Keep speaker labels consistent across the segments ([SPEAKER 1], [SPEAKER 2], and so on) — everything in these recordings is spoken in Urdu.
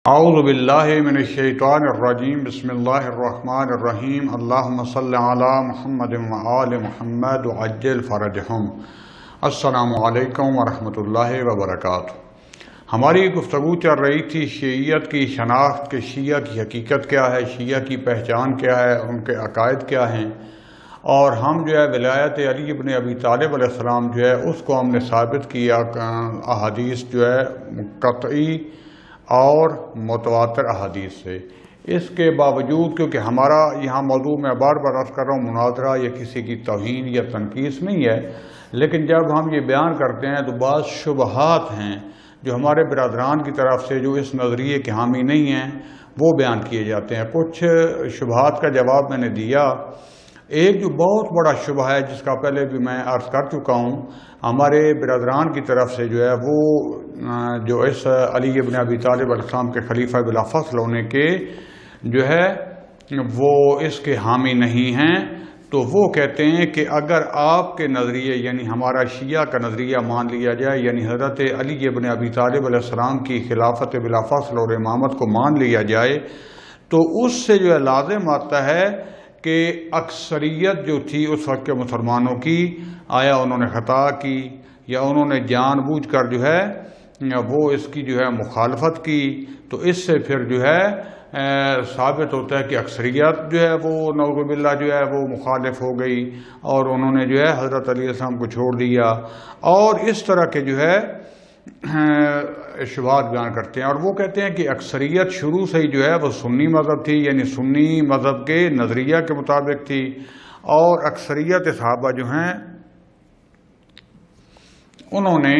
[SPEAKER 1] اعوذ باللہ من الشیطان الرجیم بسم اللہ الرحمن الرحیم اللہم صلی علی محمد وآل محمد وعجل فرجہم۔ السلام علیکم ورحمۃ اللہ وبرکاتہ۔ ہماری گفتگو چل رہی تھی شیعیت کی شناخت کہ شیعہ کی حقیقت کیا ہے، شیعہ کی پہچان کیا ہے، ان کے عقائد کیا ہیں، اور ہم ولایت علی ابن ابی طالب علیہ السلام اس کو ہم نے ثابت کیا احادیث قطعی اور متواتر احادیث سے۔ اس کے باوجود کیونکہ ہمارا یہاں موضوع میں بار بار عرض کر رہا ہوں مناظرہ یا کسی کی توہین یا تنقیص نہیں ہے، لیکن جب ہم یہ بیان کرتے ہیں تو بعض شبہات ہیں جو ہمارے برادران کی طرف سے جو اس نظریے کے حامی نہیں ہیں وہ بیان کیے جاتے ہیں۔ کچھ شبہات کا جواب میں نے دیا۔ ایک جو بہت بڑا شبہ ہے جس کا پہلے بھی میں عرض کر چکا ہوں، ہمارے برادران کی طرف سے وہ جو اس علی ابن ابی طالب علیہ السلام کے خلیفہ بلا فصل ہونے کے وہ اس کے حامی نہیں ہیں، تو وہ کہتے ہیں کہ اگر آپ کے نظریے یعنی ہمارا شیعہ کا نظریہ مان لیا جائے، یعنی حضرت علی ابن ابی طالب علیہ السلام کی خلافت بلا فصل اور امامت کو مان لیا جائے تو اس سے لازم آتا ہے کہ اکثریت جو تھی اس وقت کے مسلمانوں کی، آیا انہوں نے خطا کی یا انہوں نے جان بوجھ کر وہ اس کی مخالفت کی، تو اس سے پھر ثابت ہوتا ہے کہ اکثریت وہ نعوذ باللہ وہ مخالف ہو گئی اور انہوں نے حضرت علیہ السلام کو چھوڑ دیا، اور اس طرح کے شبہات بیان کرتے ہیں۔ اور وہ کہتے ہیں کہ اکثریت شروع سے ہی وہ سنی مذہب تھی، یعنی سنی مذہب کے نظریہ کے مطابق تھی، اور اکثریت صحابہ انہوں نے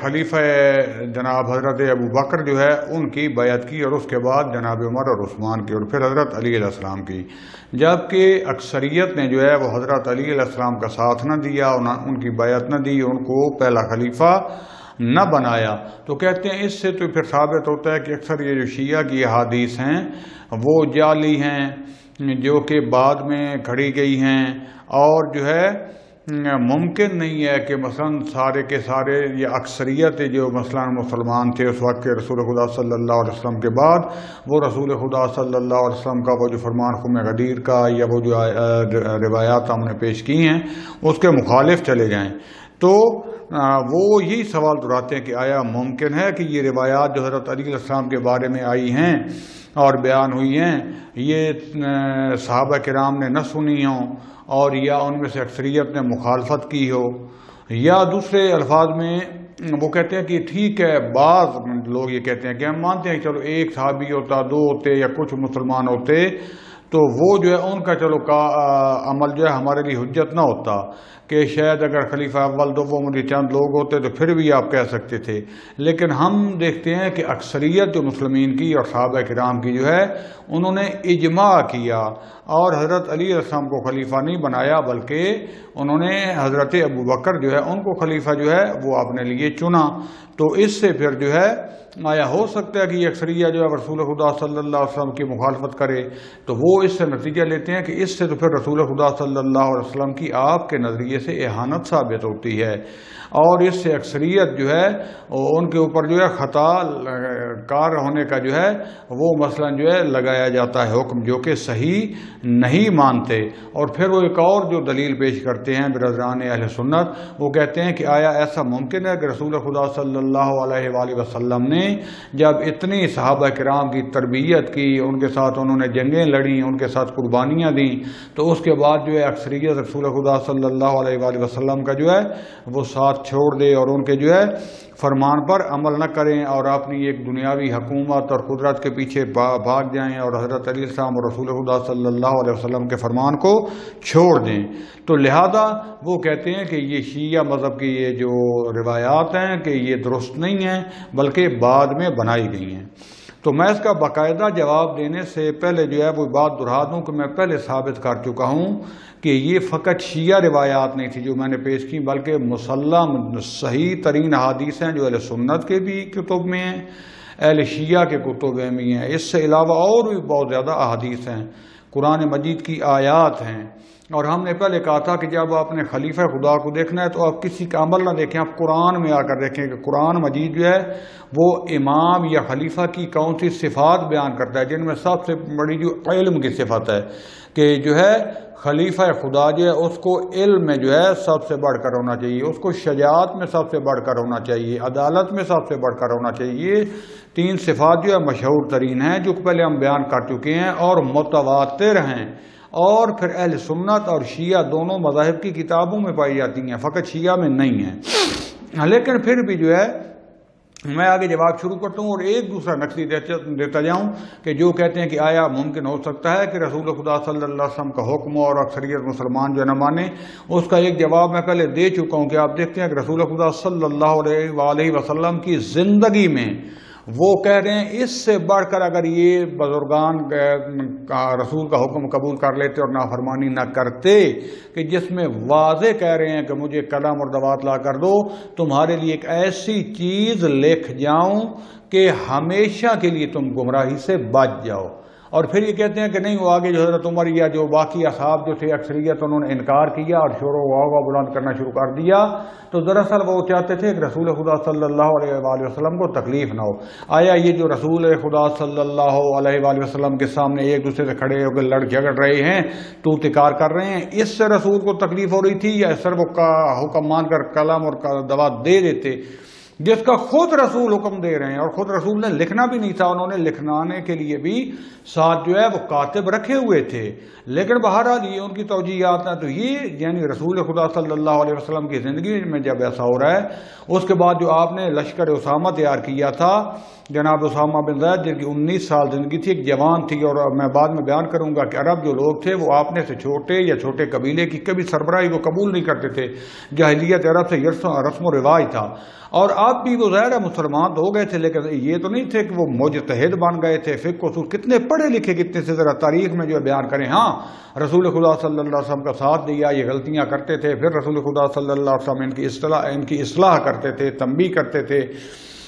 [SPEAKER 1] خلیفہ جناب حضرت ابو بکر ان کی بیعت کی، اور اس کے بعد جناب عمر اور عثمان کی، اور پھر حضرت علی علیہ السلام کی، جبکہ اکثریت نے وہ حضرت علی علیہ السلام کا ساتھ نہ دیا، ان کی بیعت نہ دی، ان کو پہلا خلیفہ نہ بنایا۔ تو کہتے ہیں اس سے تو پھر ثابت ہوتا ہے کہ اکثر یہ جو شیعہ کی احادیث ہیں وہ جعلی ہیں، جو کہ بعد میں کھڑی گئی ہیں، اور ممکن نہیں ہے کہ مثلا سارے کے سارے یا اکثریت جو مثلا مسلمان تھے اس وقت کے رسول خدا صلی اللہ علیہ وسلم کے بعد، وہ رسول خدا صلی اللہ علیہ وسلم کا وہ فرمان خم غدیر کا یا وہ روایات ہم نے پیش کی ہیں اس کے مخالف چلے جائیں۔ تو وہ یہی سوال دہراتے ہیں کہ آیا ممکن ہے کہ یہ روایات جو حضرت علی علیہ السلام کے بارے میں آئی ہیں اور بیان ہوئی ہیں یہ صحابہ کرام نے نہ سنی ہوں، اور یا ان میں سے اکثریت نے مخالفت کی ہو، یا دوسرے الفاظ میں وہ کہتے ہیں کہ ٹھیک ہے بعض لوگ یہ کہتے ہیں کہ ہم مانتے ہیں کہ چلو ایک صحابی ہوتا، دو ہوتے یا کچھ مسلمان ہوتے تو وہ ان کا عمل ہمارے لیے حجت نہ ہوتا، کہ شاید اگر خلیفہ اول دوم چند لوگ ہوتے تو پھر بھی آپ کہہ سکتے تھے، لیکن ہم دیکھتے ہیں کہ اکثریت جو مسلمین کی اور صحابہ کرام کی انہوں نے اجماع کیا، اور حضرت علی علیہ السلام کو خلیفہ نہیں بنایا بلکہ انہوں نے حضرت ابو بکر ان کو خلیفہ وہ اپنے لیے چنا۔ تو اس سے پھر آیا ہو سکتا ہے کہ یہ اکثریت رسول خدا صلی اللہ علیہ وسلم کی مخالفت کرے، تو وہ اس سے نتیجہ لیتے ہیں کہ اس سے تو پھر رسول خدا صلی اللہ علیہ وسلم کی آپ کے نظریے سے اہانت ثابت ہوتی ہے، اور اس سے اکثریت ان کے اوپر خطا کار ہونے کا وہ مثلا لگایا جاتا ہے حکم، جو کہ صحیح نہیں مانتے۔ اور پھر وہ ایک اور جو دلیل پیش کرتے ہیں برادران اہل سنت، وہ کہتے ہیں کہ آیا ایسا ممکن ہے کہ رسول خدا صلی اللہ علیہ وآلہ وسلم نے جب اتنی صحابہ کرام کی تربیت کی، ان کے ساتھ انہوں نے جنگیں لڑیں، ان کے ساتھ قربانیاں دیں، تو اس کے بعد اکثریت رسول خدا صلی اللہ علیہ وآلہ وسلم کا وہ ساتھ چھوڑ دے اور ان کے فرمان پر عمل نہ کریں اور اپنی ایک دنیاوی حکومت اور قدرت کے پیچھے بھاگ جائیں اور حضرت علیہ السلام اور رسول خدا صلی اللہ علیہ وسلم کے فرمان کو چھوڑ دیں۔ تو لہذا وہ کہتے ہیں کہ یہ شیعہ مذہب کی یہ جو روایات ہیں کہ یہ درست نہیں ہیں بلکہ بعد میں بنائی گئی ہیں۔ تو میں اس کا باقاعدہ جواب دینے سے پہلے وہ بات دہرا دوں کہ میں پہلے ثابت کر چکا ہوں کہ یہ فقط شیعہ روایات نہیں تھی جو میں نے پیش کی، بلکہ مسلم صحیح ترین احادیث ہیں جو اہل سنت کے بھی کتب میں ہیں، اہل شیعہ کے کتب میں ہیں، اس سے علاوہ اور بھی بہت زیادہ احادیث ہیں۔ قرآن مجید کی آیات ہیں۔ اور ہم نے پہلے کہا تھا کہ جب آپ نے خلیفہ خدا کو دیکھنا ہے تو آپ کسی کا عمل نہ دیکھیں، آپ قرآن میں آ کر دیکھیں کہ قرآن مجید جو ہے وہ امام یا خلیفہ کی کون سی صفات بیان کرتا ہے، جن میں سب سے بڑی جو علم کی صفت ہے کہ جو ہے خلیفہ خدا جو ہے اس کو علم میں جو ہے سب سے بڑھ کر ہونا چاہیے، اس کو شجاعت میں سب سے بڑھ کر ہونا چاہیے، عدالت میں سب سے بڑھ کر ہونا چاہیے۔ یہ 3 صفات جو ہے مشہور ترین ہیں، جو پہلے ہم بیان کر چکے ہیں اور متواتر ہیں، اور پھر اہل سنت اور شیعہ دونوں مذاہب کی کتابوں میں پائی جاتی ہیں، فقط شیعہ میں نہیں ہیں۔ لیکن پھر بھی جو ہے میں آگے جواب شروع کرتا ہوں اور ایک دوسرا نقصی دیتا جاؤں کہ جو کہتے ہیں کہ آیا ممکن ہو سکتا ہے کہ رسول خدا صلی اللہ علیہ وسلم کا حکم اور اکثریت مسلمان جو نہ مانے، اس کا ایک جواب میں پہلے دے چکا ہوں کہ آپ دیکھتے ہیں کہ رسول خدا صلی اللہ علیہ وسلم کی زندگی میں وہ کہہ رہے ہیں اس سے بڑھ کر اگر یہ بزرگان رسول کا حکم قبول کر لیتے اور نافرمانی نہ کرتے، کہ جس میں واضح کہہ رہے ہیں کہ مجھے قلم اور دوات لا کر دو، تمہارے لیے ایک ایسی چیز لکھ جاؤں کہ ہمیشہ کے لیے تم گمراہی سے بچ جاؤ۔ اور پھر یہ کہتے ہیں کہ نہیں، وہ آگے جو حضرت عمر یا جو باقی اصحاب جو تھے اکثریت، انہوں نے انکار کیا اور شور و غوغا بلند کرنا شروع کر دیا، تو دراصل وہ چاہتے تھے کہ رسول خدا صلی اللہ علیہ وآلہ وسلم کو تکلیف نہ ہو۔ آیا یہ جو رسول خدا صلی اللہ علیہ وآلہ وسلم کے سامنے ایک دوسرے سے کھڑے ہو کے لڑ جھگڑ رہے ہیں، تو تکار کر رہے ہیں، اس سے رسول کو تکلیف ہو رہی تھی، یا صرف وہ حکم مان کر قلم اور دوات دے دیتے جس کا خود رسول حکم دے رہے ہیں، اور خود رسول نے لکھنا بھی نہیں تھا، انہوں نے لکھنانے کے لیے بھی ساتھ جو ہے وہ کاتب رکھے ہوئے تھے، لیکن بہرحال یہ ان کی توجیہات ہیں۔ تو یہ یعنی رسول خدا صلی اللہ علیہ وسلم کی زندگی میں جب ایسا ہو رہا ہے، اس کے بعد جو آپ نے لشکر اسامہ تیار کیا تھا، جناب اسامہ بن زید جن کی 19 سال زندگی تھی، ایک جوان تھی، اور میں بعد میں بیان کروں گا کہ عرب جو لوگ تھے وہ اپنے سے چھوٹے یا چھوٹے قبیلے کی کبھی سربراہی کو قبول نہیں کرتے تھے، جاہلیت عرب سے رسم و رواج تھا، اور اب بھی وہ ظاہر مسلمان تو ہو گئے تھے، لیکن یہ تو نہیں تھے کہ وہ مجتہد بن گئے تھے، فقہ اصول کتنے پڑھے لکھے کتنے سے ذرا تاریخ میں جو ہے بیان کریں۔ ہاں رسول خدا صلی اللہ علیہ وسلم کا ساتھ دیا، یہ غلطیاں کرتے تھے، پھر رسول خدا صلی اللہ علیہ وسلم ان کی اصلاح کرتے تھے، تنبیہ کرتے تھے،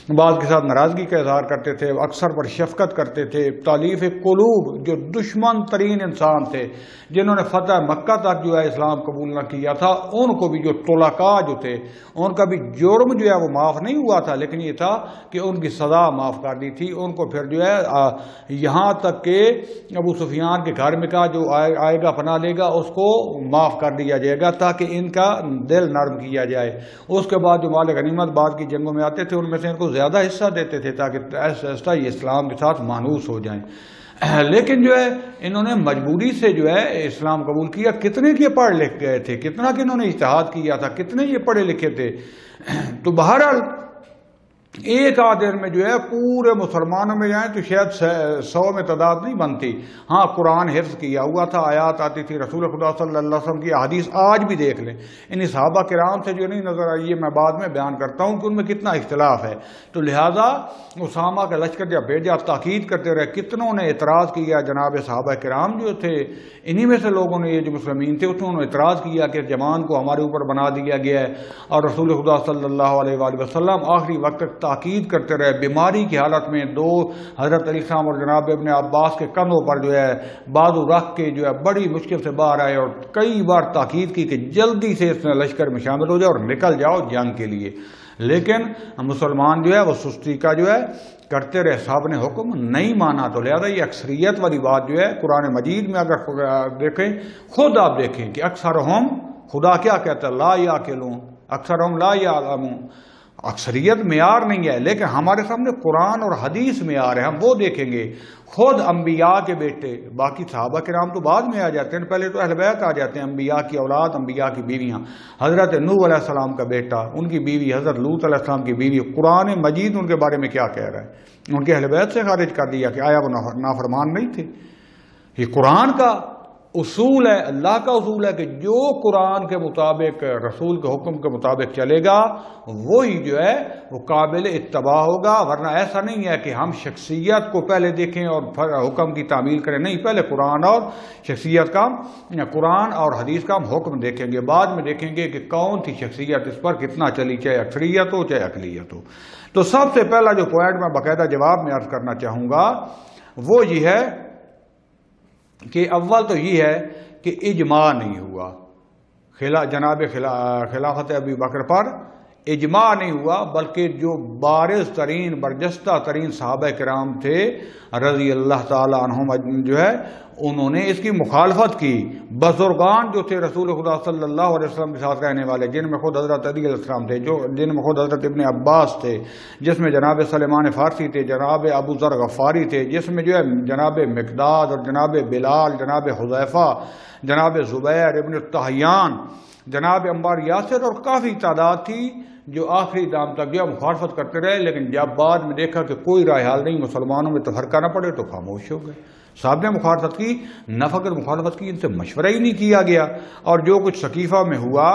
[SPEAKER 1] بعض کے ساتھ ناراضگی کا اظہار کرتے تھے، اکثر پر شفقت کرتے تھے۔ تالیف قلوب جو دشمن ترین انسان تھے، جنہوں نے فتح مکہ تک جو ہے اسلام قبول نہ کیا تھا، ان کو بھی جو طلقاء جو تھے ان کا بھی جرم جو ہے وہ معاف نہیں ہوا تھا، لیکن یہ تھا کہ ان کی سزا معاف کر دی تھی ان کو۔ پھر جو ہے یہاں تک کہ ابو سفیان کے گھر میں کا جو آئے گا پناہ لے گا اس کو معاف کر دیا جائے گا تاکہ ان کا دل نرم کیا جائے۔ اس کے بعد جو مال غنیمت بعد کی جنگوں میں آتے تھے ان میں سے ان کو زیادہ حصہ دیتے تھے تاکہ ایسا یہ اسلام کے ساتھ مانوس ہو جائیں، لیکن جو ہے انہوں نے مجبوری سے جو ہے اسلام قبول کیا۔ کتنے کے پڑھ لکھ گئے تھے، کتنا کہ انہوں نے اجتہاد کیا تھا، کتنے یہ پڑھے لکھے تھے۔ تو بہرحال ایک آدھے میں جو ہے پورے مسلمانوں میں جائیں تو شاید 100 میں تعداد نہیں بنتی۔ ہاں قرآن حفظ کیا ہوا تھا، آیات آتی تھی، رسول خدا صلی اللہ علیہ وسلم کی احادیث آج بھی دیکھ لیں، ان صحابہ کرام سے جو نہیں نظر آئی ہے میں بعد میں بیان کرتا ہوں کہ ان میں کتنا اختلاف ہے۔ تو لہٰذا اسامہ کا لشکر جب بھیجا تاکید کرتے رہے، کتنوں نے اعتراض کیا، جناب صحابہ کرام جو تھے انہی میں سے لوگوں نے، یہ جو مسلمین تھے انہوں نے اعتراض کیا کہ جوان کو ہمارے اوپر بنا دیا گیا ہے، اور رسول خدا صلی اللہ علیہ وآلہ وسلم آخری وقت تک تاکید کرتے رہے۔ بیماری کی حالت میں دو حضرت علی السلام اور جناب ابن عباس کے کندھوں پر جو ہے بازو رکھ کے جو ہے بڑی مشکل سے باہر آئے، اور کئی بار تاکید کی کہ جلدی سے اس میں لشکر میں شامل ہو جاؤ اور نکل جاؤ جنگ کے لیے، لیکن مسلمان جو ہے وہ سستی کا جو ہے کرتے رہے، صاحب نے حکم نہیں مانا۔ تو لہذا یہ اکثریت والی بات جو ہے قرآن مجید میں اگر دیکھیں، خود آپ دیکھیں کہ اکثرہم، خدا کیا کہتا ہے، لا یعقلون، اکثرہم لا یعلمون۔ اکثریت معیار نہیں ہے، لیکن ہمارے سامنے قرآن اور حدیث معیار ہے، ہم وہ دیکھیں گے۔ خود انبیاء کے بیٹے، باقی صحابہ کرام تو بعد میں آ جاتے ہیں، پہلے تو اہل بیت آ جاتے ہیں، انبیاء کی اولاد، انبیاء کی بیویاں۔ حضرت نوح علیہ السلام کا بیٹا، ان کی بیوی حضرت لوط علیہ السلام کی بیوی، قرآن مجید ان کے بارے میں کیا کہہ رہا ہے؟ ان کے اہل بیت سے خارج کر دیا کہ آیا وہ نافرمان نہیں تھے۔ یہ قرآن کا اصول ہے، اللہ کا اصول ہے کہ جو قرآن کے مطابق، رسول کے حکم کے مطابق چلے گا وہی جو ہے وہ قابل اتباع ہوگا، ورنہ ایسا نہیں ہے کہ ہم شخصیت کو پہلے دیکھیں اور حکم کی تعمیل کریں، نہیں، پہلے قرآن اور شخصیت کا، قرآن اور حدیث کا ہم حکم دیکھیں گے، بعد میں دیکھیں گے کہ کون تھی شخصیت اس پر کتنا چلی، چاہے اکثریت ہو چاہے اقلیت ہو۔ تو سب سے پہلا جو پوائنٹ میں باقاعدہ جواب میں عرض کرنا چاہوں گا وہ یہ ہے کہ اول تو یہ ہے کہ اجماع نہیں ہوا جناب خلافت ابی بکر پر، اجماع نہیں ہوا، بلکہ جو بارز ترین برجستہ ترین صحابہ کرام تھے رضی اللہ تعالی عنہم جو ہے انہوں نے اس کی مخالفت کی۔ بزرگان جو تھے رسول خدا صلی اللہ علیہ وسلم کے ساتھ رہنے والے، جن میں خود حضرت علی علیہ السلام تھے، جن میں خود حضرت ابن عباس تھے، جس میں جناب سلیمان فارسی تھے، جناب ابو ذر غفاری تھے، جس میں جو ہے جناب مقداد اور جناب بلال، جناب حذیفہ، جناب زبیر ابن الطحیان، جناب عمار یاسر اور کافی تعداد تھی جو آخری دام تک جو مخالفت کرتے رہے، لیکن جب بعد میں دیکھا کہ کوئی رائے حل نہیں، مسلمانوں میں تفرقہ نہ پڑے تو خاموش ہو گئے۔ صاحب نے مخالفت کی، نہ فقط مخالفت کی، ان سے مشورہ ہی نہیں کیا گیا۔ اور جو کچھ ثقیفہ میں ہوا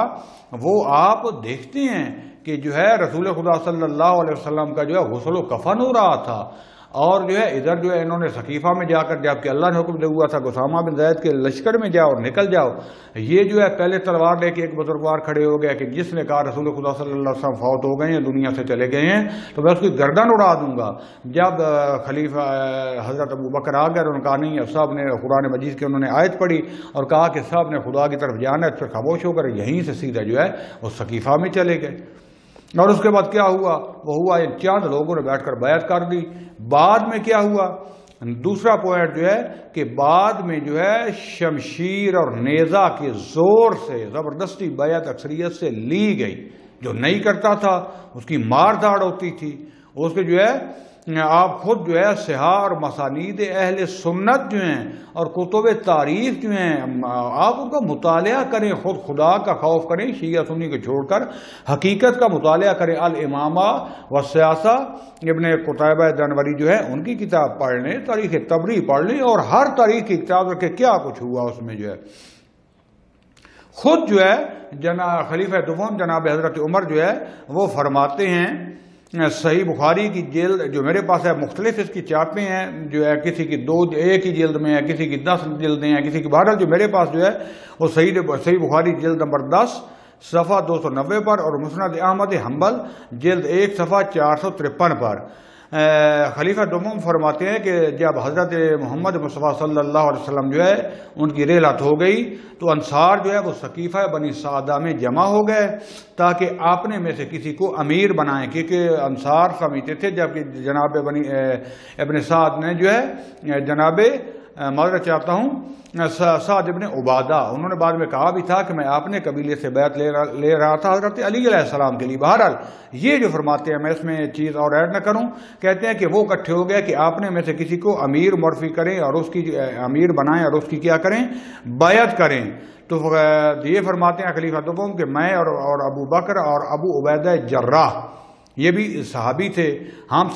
[SPEAKER 1] وہ آپ دیکھتے ہیں کہ جو ہے رسول خدا صلی اللہ علیہ وسلم کا جو ہے غسل و کفن ہو رہا تھا، اور جو ہے ادھر جو ہے انہوں نے ثقیفہ میں جا کر، جب کہ اللہ نے حکم دیا ہوا تھا اسامہ بن زید کے لشکر میں جاؤ اور نکل جاؤ، یہ جو ہے پہلے تلوار لے کے ایک بزرگوار کھڑے ہو گیا کہ جس نے کہا رسول خدا صلی اللہ علیہ وسلم فوت ہو گئے ہیں، دنیا سے چلے گئے ہیں، تو میں اس کی گردن اڑا دوں گا۔ جب خلیفہ حضرت ابو بکر آ گئے، انہوں نے کہا نہیں، اب صاحب نے قرآن مجید کی انہوں نے آیت پڑھی اور کہا کہ صاحب نے خدا کی طرف جانا ہے، اس پر خاموش ہو کر یہیں سے سیدھا جو ہے وہ ثقیفہ میں چلے گئے۔ اور اس کے بعد کیا ہوا؟ وہ ہوا ان چند لوگوں نے بیٹھ کر بیعت کر دی۔ بعد میں کیا ہوا؟ دوسرا پوائنٹ جو ہے کہ بعد میں جو ہے شمشیر اور نیزہ کے زور سے زبردستی بیعت اکثریت سے لی گئی۔ جو نہیں کرتا تھا اس کی مار دھاڑ ہوتی تھی۔ اس کے جو ہے آپ خود جو ہے صحاح اور مسانید اہل سنت جو ہیں اور کتب تاریخ جو ہیں آپ ان کا مطالعہ کریں، خود خدا کا خوف کریں، شیعہ سنی کو چھوڑ کر حقیقت کا مطالعہ کریں۔ الامامہ والسیاسہ ابن قتیبہ دنوری جو ہے ان کی کتاب پڑھ لیں، تاریخ طبری پڑھ لیں، اور ہر تاریخ کی کتاب رکھے کیا کچھ ہوا اس میں جو ہے۔ خود جو ہے خلیفہ دوم جناب حضرت عمر جو ہے وہ فرماتے ہیں، صحیح بخاری کی جلد جو میرے پاس ہے، مختلف اس کی چاپیں ہیں، جو ہے کسی کی ایک ہی جلد میں ہے، کسی کی 10 جلدیں ہیں، کسی کی 12، جو میرے پاس جو ہے وہ صحیح بخاری جلد نمبر 10 صفحہ 290 پر، اور مسند احمد حنبل جلد 1 صفحہ 453 پر۔ خلیفہ دوم فرماتے ہیں کہ جب حضرت محمد مصطفیٰ صلی اللہ علیہ وسلم جو ہے ان کی رحلت ہو گئی تو انصار جو ہے وہ ثقیفہ بنی سعدہ میں جمع ہو گئے تاکہ اپنے میں سے کسی کو امیر بنائیں، کیونکہ انصار سمجھتے تھے جبکہ جناب ابن سعد نے جو ہے جناب معذرت چاہتا ہوں سعد ابن عبادہ، انہوں نے بعد میں کہا بھی تھا کہ میں اپنے قبیلے سے بیعت لے رہا تھا حضرت علی علیہ السلام کے لیے۔ بہرحال یہ جو فرماتے ہیں، میں اس میں چیز اور ایڈ نہ کروں، کہتے ہیں کہ وہ اکٹھے ہو گئے کہ اپنے میں سے کسی کو امیر معرفی کریں اور اس کی امیر بنائیں اور اس کی کیا کریں، بیعت کریں۔ تو یہ فرماتے ہیں خلیفہ دوم کہ میں اور ابو بکر اور ابو عبیدہ جراح، یہ بھی صحابی تھے، ہم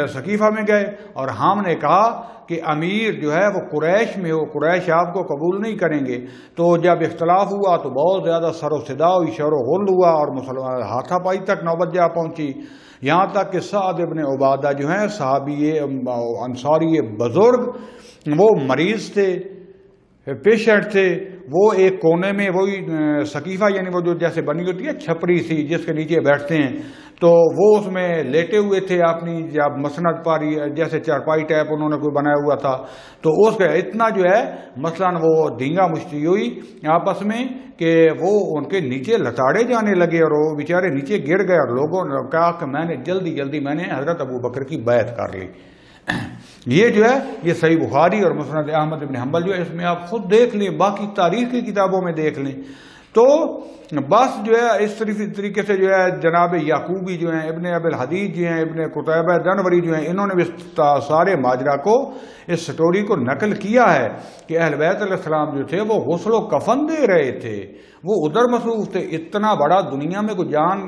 [SPEAKER 1] ثقیفہ میں گئے اور ہم نے کہا کہ امیر جو ہے وہ قریش میں ہو، قریش آپ کو قبول نہیں کریں گے۔ تو جب اختلاف ہوا تو بہت زیادہ سر و صدا ہوئی، شور و غل ہوا، اور مسلمان ہاتھا پائی تک نوبت جا پہنچی، یہاں تک کہ سعد ابن عبادہ جو ہیں صحابی انصاری بزرگ، وہ مریض تھے، پیشنٹ تھے، وہ ایک کونے میں وہی ثقیفہ یعنی وہ جو جیسے بنی ہوتی ہے چھپری سی جس کے نیچے بیٹھتے ہیں، تو وہ اس میں لیٹے ہوئے تھے اپنی جب مسند پر جیسے چارپائی ٹائپ انہوں نے کوئی بنایا ہوا تھا، تو اس کا اتنا جو ہے مثلاً وہ دھینگا مشتی ہوئی آپس میں کہ وہ ان کے نیچے لتاڑے جانے لگے اور وہ بیچارے نیچے گر گئے، اور لوگوں نے کہا کہ میں نے جلدی میں نے حضرت ابو بکر کی بیعت کر لی۔ یہ جو ہے یہ صحیح بخاری اور مسند احمد بن حنبل جو ہے اس میں آپ خود دیکھ لیں، باقی تاریخ کی کتابوں میں دیکھ لیں۔ تو بس جو ہے اس طریقے سے جو ہے جناب یعقوبی جو ہیں، ابن ابی الحدید جو ہیں، ابن قتیبہ دنوری جو ہیں، انہوں نے بھی سارے ماجرا کو، اس سٹوری کو نقل کیا ہے کہ اہل بیت علیہ السلام جو تھے وہ غسل و کفن دے رہے تھے، وہ ادھر مصروف تھے۔ اتنا بڑا دنیا میں کوئی جان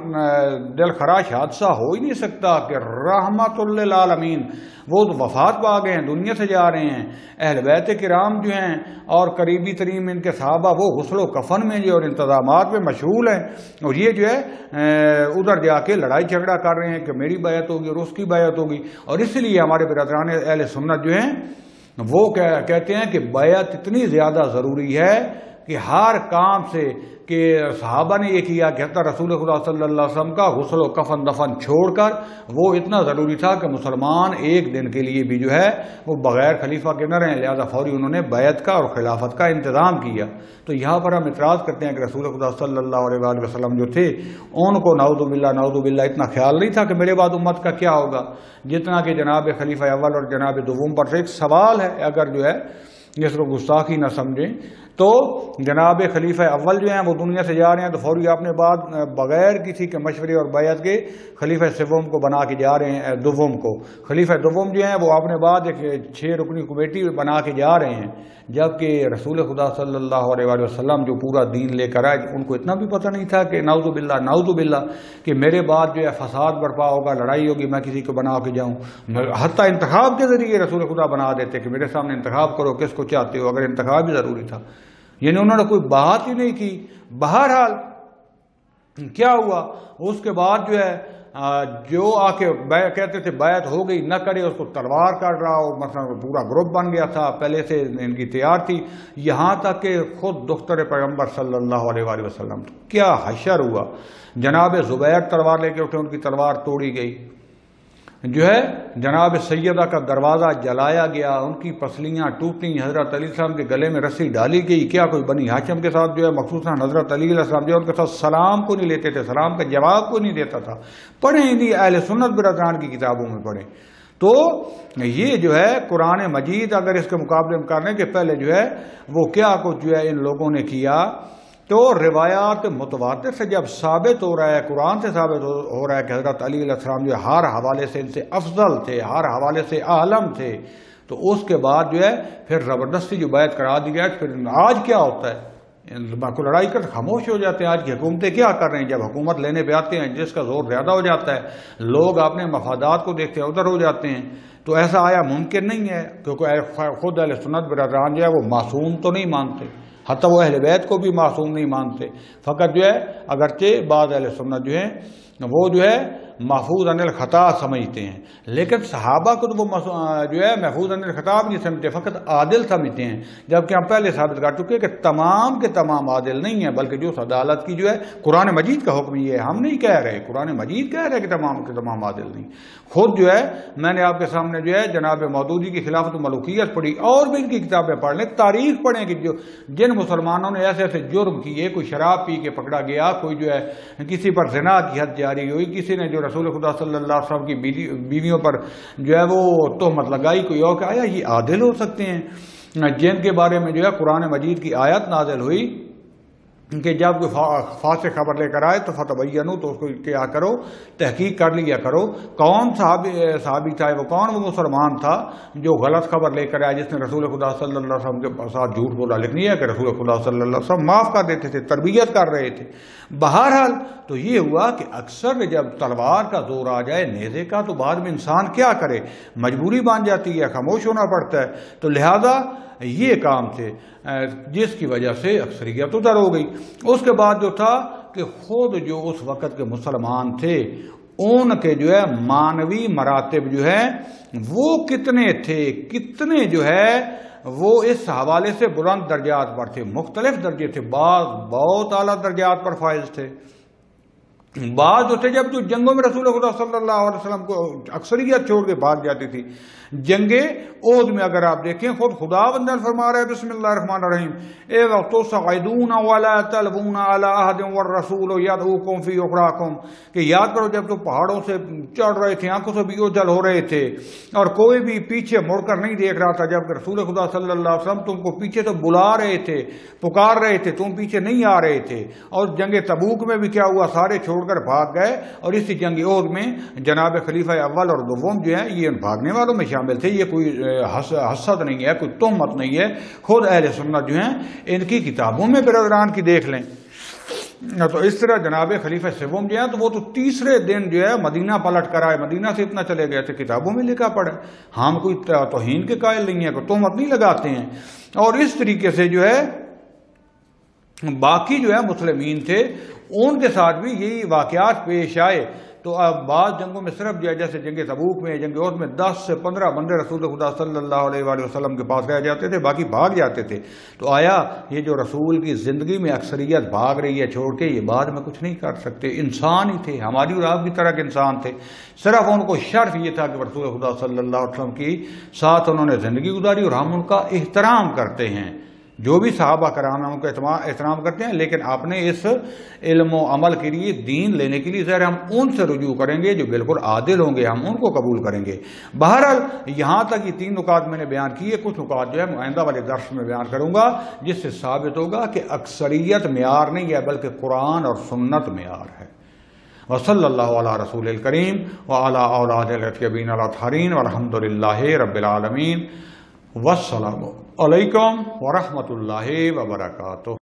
[SPEAKER 1] دل خراش حادثہ ہو ہی نہیں سکتا کہ رحمت للعالمین وہ تو وفات پا گئے ہیں، دنیا سے جا رہے ہیں۔ اہل بیت کرام جو ہیں اور قریبی ترین ان کے صحابہ وہ غسل و کفن میں جو اور انتظامات میں مشغول ہیں، اور یہ جو ہے ادھر جا کے لڑائی جھگڑا کر رہے ہیں کہ میری بیعت ہوگی اور اس کی بیعت ہوگی۔ اور اس لیے ہمارے برادران اہل سنت جو ہیں وہ کہتے ہیں کہ بیعت اتنی زیادہ ضروری ہے کہ ہر کام سے کہ صحابہ نے یہ کیا کہ حتیٰ رسول خدا صلی اللہ علیہ وسلم کا غسل و کفن دفن چھوڑ کر وہ اتنا ضروری تھا کہ مسلمان ایک دن کے لیے بھی جو ہے وہ بغیر خلیفہ کے نہ رہیں، لہذا فوری انہوں نے بیعت کا اور خلافت کا انتظام کیا۔ تو یہاں پر ہم اعتراض کرتے ہیں کہ رسول خدا صلی اللہ علیہ وآلہ وسلم جو تھے ان کو نعوذ باللہ اتنا خیال نہیں تھا کہ میرے بعد امت کا کیا ہوگا، جتنا کہ جناب خلیفہ اول اور جناب دوم پر سے ایک سوال ہے، اگر جو ہے جس کو گستاخی نہ سمجھیں تو جناب خلیفہ اول جو ہیں وہ دنیا سے جا رہے ہیں تو فوری آپ نے بعد بغیر کسی کے مشورے اور بیعت کے خلیفہ سوم کو بنا کے جا رہے ہیں، دوم کو خلیفہ دوم جو ہیں وہ آپ نے بعد ایک 6 رکنی کمیٹی بنا کے جا رہے ہیں، جبکہ رسول خدا صلی اللہ علیہ وآلہ وسلم جو پورا دین لے کر آئے ان کو اتنا بھی پتہ نہیں تھا کہ نعوذ باللہ کہ میرے بعد جو ہے فساد برپا ہوگا، لڑائی ہوگی، میں کسی کو بنا کے جاؤں۔ حتیٰ انتخاب کے ذریعے رسول خدا بنا دیتے کہ میرے سامنے انتخاب کرو کس کو چاہتے ہو، اگر انتخاب بھی ضروری تھا، یعنی انہوں نے کوئی بات ہی نہیں کی۔ بہرحال کیا ہوا اس کے بعد جو ہے جو آ کے کہتے تھے بیعت ہو گئی نہ کرے اس کو تلوار کاٹ رہا ہو، مثلا پورا گروپ بن گیا تھا، پہلے سے ان کی تیار تھی، یہاں تک کہ خود دختر پیغمبر صلی اللہ علیہ وآلہ وسلم کیا حشر ہوا، جناب زبیر تلوار لے کے اٹھے، ان کی تلوار توڑی گئی، جو ہے جناب سیدہ کا دروازہ جلایا گیا، ان کی پسلیاں ٹوٹیں، حضرت علی السلام کے گلے میں رسی ڈالی گئی۔ کیا کوئی بنی ہاشم کے ساتھ جو ہے مخصوصاً حضرت علی علیہ السلام جو ہے ان کے ساتھ سلام کو نہیں لیتے تھے، سلام کا جواب کو نہیں دیتا تھا؟ پڑھیں انہی اہل سنت برادران کی کتابوں میں پڑھیں تو یہ جو ہے قرآن مجید اگر اس کے مقابلے میں کرنے کے پہلے جو ہے وہ کیا کچھ جو ہے ان لوگوں نے کیا، تو روایات متواتر سے جب ثابت ہو رہا ہے، قرآن سے ثابت ہو رہا ہے کہ حضرت علی علیہ السلام جو ہر حوالے سے ان سے افضل تھے، ہر حوالے سے عالم تھے، تو اس کے بعد جو ہے پھر زبردستی جو بیعت کرا دی گیا۔ پھر آج کیا ہوتا ہے، کو لڑائی کر خاموش ہو جاتے ہیں۔ آج کی حکومتیں کیا کر رہے ہیں، جب حکومت لینے پہ آتے ہیں جس کا زور زیادہ ہو جاتا ہے، لوگ اپنے مفادات کو دیکھتے ہیں ادھر ہو جاتے ہیں۔ تو ایسا آیا ممکن نہیں ہے، کیونکہ خود اہل سنت برادران جو ہے وہ معصوم تو نہیں مانتے، حتیٰ وہ اہل بیت کو بھی معصوم نہیں مانتے، فقط جو ہے اگرچہ بعض اہل سنت جو ہیں وہ جو ہے محفوظ عن الخطا سمجھتے ہیں، لیکن صحابہ کو تو وہ جو ہے محفوظ عن الخطا بھی نہیں سمجھتے، فقط عادل سمجھتے ہیں، جبکہ ہم پہلے ثابت کر چکے کہ تمام کے تمام عادل نہیں ہیں، بلکہ جو عدالت کی جو ہے قرآن مجید کا حکم یہ ہے، ہم نہیں کہہ رہے، قرآن مجید کہہ رہے کہ تمام کے تمام عادل نہیں۔ خود جو ہے میں نے آپ کے سامنے جو ہے جناب مودودی کی خلافت ملوکیت پڑھی، اور بھی ان کی کتابیں پڑھ لیں، تاریخ پڑھیں کہ جن مسلمانوں نے ایسے ایسے جرم کیے، کوئی شراب پی کے پکڑا گیا، کوئی جو ہے کسی پر زنا کی حد جاری ہوئی، کسی نے جو رسول خدا صلی اللہ علیہ وسلم کی بیویوں پر جو ہے وہ تہمت لگائی، کوئی اور کہ آیا یہ عادل ہو سکتے ہیں، جن کے بارے میں جو ہے قرآن مجید کی آیت نازل ہوئی کہ جب کوئی فاسق خبر لے کر آئے تو فتبینوا، تو اس کو کیا کرو، تحقیق کر لیا کرو کون صحابی تھا، وہ کون وہ مسلمان تھا جو غلط خبر لے کر آیا، جس نے رسول خدا صلی اللہ علیہ وسلم کے ساتھ جھوٹ بولا۔ لیکن یہ ہے کہ رسول خدا صلی اللہ علیہ وسلم معاف کر دیتے تھے، تربیت کر رہے تھے۔ بہرحال تو یہ ہوا کہ اکثر جب تلوار کا زور آ جائے، نیزے کا، تو بعد میں انسان کیا کرے، مجبوری بن جاتی ہے، خاموش ہونا پڑتا ہے۔ تو لہذا یہ کام تھے جس کی وجہ سے اکثریت ادھر ہو گئی۔ اس کے بعد جو تھا کہ خود جو اس وقت کے مسلمان تھے ان کے جو ہے مانوی مراتب جو ہے وہ کتنے تھے، کتنے جو ہے وہ اس حوالے سے بلند درجات پر تھے، مختلف درجے تھے، بعض بہت اعلیٰ درجات پر فائز تھے، بعض جو تھے جب جو جنگوں میں رسول خدا صلی اللہ علیہ وسلم کو اکثریت چھوڑ کے بھاگ جاتی تھی۔ جنگ احد میں اگر آپ دیکھیں خود خداوند فرما رہا ہے بسم اللہ الرحمن الرحیم اذ تصعدون ولا تلوون على احد والرسول يدعوكم في اخراكم، کہ یاد کرو جب تو پہاڑوں سے چڑھ رہے تھے، آنکھوں سے بھی اوجھل ہو رہے تھے اور کوئی بھی پیچھے مڑ کر نہیں دیکھ رہا تھا، جب کہ رسول خدا صلی اللہ علیہ وسلم تم کو پیچھے تو بلا رہے تھے، پکار رہے تھے، تم پیچھے نہیں آ رہے تھے۔ اور جنگ تبوک میں بھی کیا ہوا، سارے چھوڑ کر بھاگ گئے، اور اسی جنگ احد میں جناب خلیفہ اول اور دوم جو ہیں یہ ان بھاگنے والوں میں شامل تھے۔ یہ کوئی حسد نہیں ہے، کوئی تہمت نہیں ہے، خود اہل سنت جو ہیں ان کی کتابوں میں برادران کی دیکھ لیں۔ تو اس طرح جناب خلیفہ سوم جو ہیں تو وہ تو تیسرے دن جو ہے مدینہ پلٹ کر آئے، مدینہ سے اتنا چلے گئے تھے، کتابوں میں لکھا پڑا ہے، ہم کوئی توہین کے قائل نہیں ہیں، کوئی تہمت نہیں لگاتے ہیں۔ اور اس طریقے سے جو ہے باقی جو ہے مسلمین تھے ان کے ساتھ بھی یہی واقعات پیش آئے تو اب بعض جنگوں میں صرف جو ہے جیسے جنگ تبوک میں، جنگ احد میں 10 سے 15 بندے رسول خدا صلی اللہ علیہ وآلہ وسلم کے پاس رہ جاتے تھے، باقی بھاگ جاتے تھے۔ تو آیا یہ جو رسول کی زندگی میں اکثریت بھاگ رہی ہے چھوڑ کے، یہ بعد میں کچھ نہیں کر سکتے، انسان ہی تھے، ہماری اور آپ کی طرح کے انسان تھے، صرف ان کو شرف یہ تھا کہ رسول خدا صلی اللہ علیہ وسلم کی ساتھ انہوں نے زندگی گزاری اور ہم ان کا احترام کرتے ہیں، جو بھی صحابہ کرام ان کا احترام کرتے ہیں، لیکن اپنے اس علم و عمل کے لیے، دین لینے کے لیے ظاہر ہم ان سے رجوع کریں گے جو بالکل عادل ہوں گے، ہم ان کو قبول کریں گے۔ بہرحال یہاں تک یہ 3 نکات میں نے بیان کیے، کچھ نکات جو ہے آئندہ والے درس میں بیان کروں گا، جس سے ثابت ہوگا کہ اکثریت معیار نہیں ہے بلکہ قرآن اور سنت معیار ہے۔ وصلی اللہ علی رسول الکریم وعلی اولاد الاطیبین الاطہرین والحمد للہ رب العالمین۔ والسلام علیکم ورحمۃ اللہ وبرکاتہ۔